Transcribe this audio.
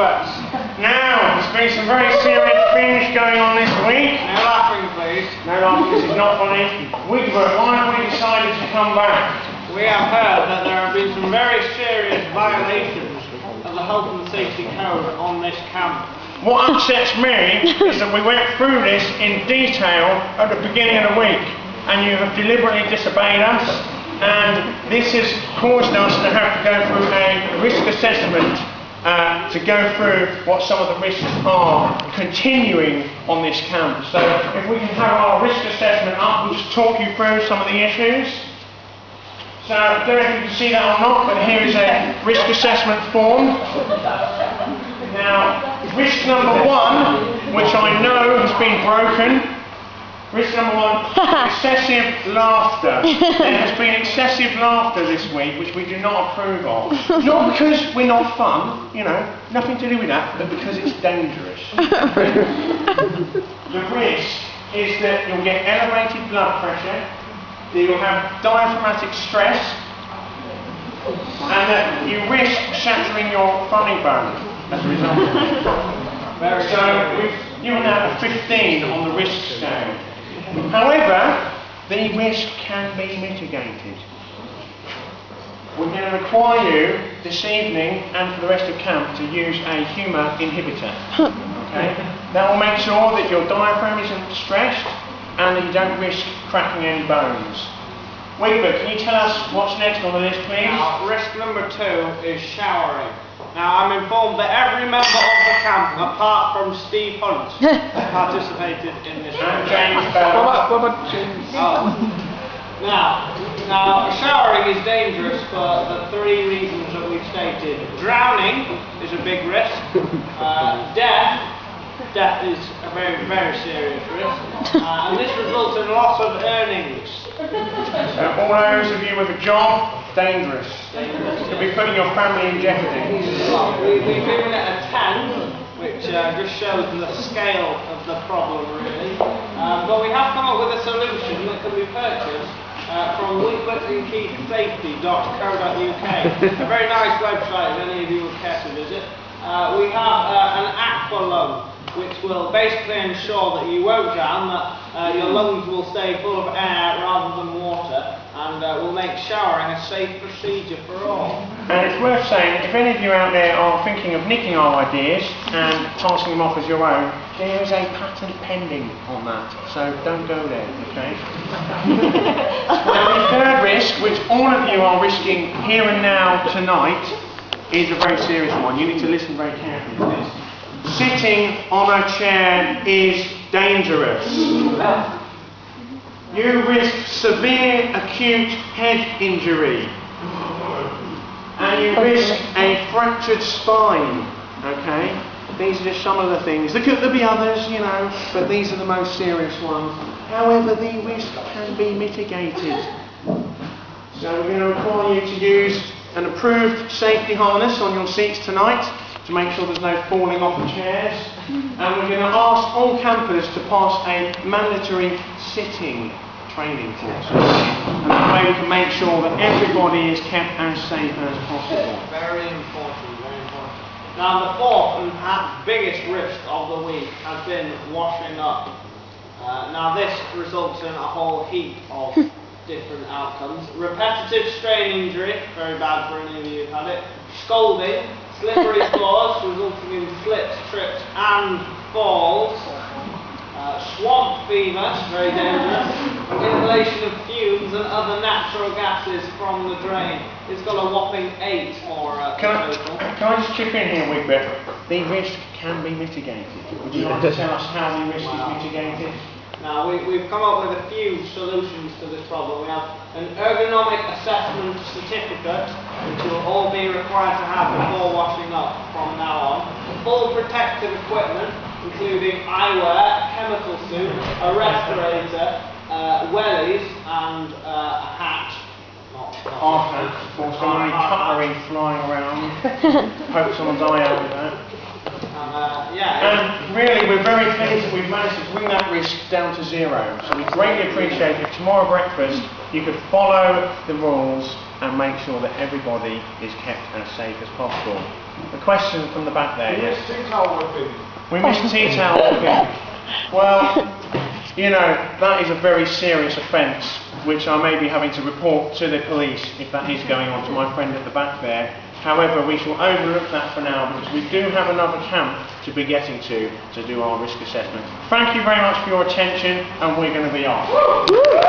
experts. Now, there's been some very serious things going on this week. No laughing, please. No laughing, this is not funny. Wilbert, why have we decided to come back? We have heard that there have been some very serious violations of the health and safety code on this camp. What upsets me is that we went through this in detail at the beginning of the week, and you have deliberately disobeyed us, and this has caused us to have to go through a risk assessment to go through what some of the risks are continuing on this camp. So if we can have our risk assessment up, we'll just talk you through some of the issues. So I don't know if you can see that or not, but here is a risk assessment form. Now, risk number one, which I know has been broken. Risk number one, excessive laughter. There has been excessive laughter this week, which we do not approve of. Not because we're not fun, you know, nothing to do with that, but because it's dangerous. The risk is that you'll get elevated blood pressure, that you'll have diaphragmatic stress, and that you risk shattering your funny bone as a result of it. So we've given that a 15 on the risk scale. However, the risk can be mitigated. We're going to require you this evening and for the rest of camp to use a humour inhibitor. Okay? That will make sure that your diaphragm isn't stressed and that you don't risk cracking any bones. Wilbert, can you tell us what's next on the list, please? Now, risk number 2 is showering. Now, I'm informed that every member of the camp, apart from Steve Hunt, participated in this. And James Bell. What about James? Oh. Now, showering is dangerous for the 3 reasons that we've stated. Drowning is a big risk. Death is a very, very serious risk. And this results in loss of earnings. So all those of you with a job, dangerous. You'll be putting your family in jeopardy. We've given it a 10, which just shows the scale of the problem, really. But we have come up with a solution that can be purchased from wilbertandskeithsafety.co.uk. A very nice website if any of you would care to visit. We have an aqua lung, which will basically ensure that you won't drown, that your lungs will stay full of air rather than water, and will make showering a safe procedure for all. And it's worth saying, if any of you out there are thinking of nicking our ideas and passing them off as your own, there is a patent pending on that, so don't go there, okay? Now, the third risk, which all of you are risking here and now tonight, is a very serious one. You need to listen very carefully to this. Sitting on a chair is dangerous. You risk severe acute head injury. And you risk a fractured spine. Okay? These are just some of the things. There'll be others, you know, but these are the most serious ones. However, the risk can be mitigated. So we're going to require you to use an approved safety harness on your seats tonight to make sure there's no falling off the chairs. And we're going to ask all campers to pass a mandatory sitting training course. And that way we can make sure that everybody is kept as safe as possible. Very important, very important. Now, the fourth and perhaps biggest risk of the week has been washing up. Now, this results in a whole heap of different outcomes. Repetitive strain injury, very bad for any of you who've had it. Scalding, slippery floors, resulting in slips, trips and falls. Swamp fever, very dangerous. Inhalation of fumes and other natural gases from the drain. It's got a whopping 8 for total. Can I just chip in here, Wilbert? The risk can be mitigated. Would you like to tell us how the risk is mitigated? Now, we've come up with a few solutions to this problem. We have an ergonomic assessment certificate, which will all be required to have before washing up from now on. Full protective equipment, including eyewear, chemical suit, a respirator, wellies, and a hat. For somebody cutlery flying around, poke someone's eye out with that. And really, we're very pleased that we've managed to bring that risk down to 0. So we greatly appreciate if tomorrow breakfast you could follow the rules and make sure that everybody is kept as safe as possible. The question from the back there. Yes. We missed tea towel whipping. Well, you know, that is a very serious offence which I may be having to report to the police if that is going on, to my friend at the back there. However, we shall overlook that for now because we do have another camp to be getting to do our risk assessment. Thank you very much for your attention, and we're going to be off.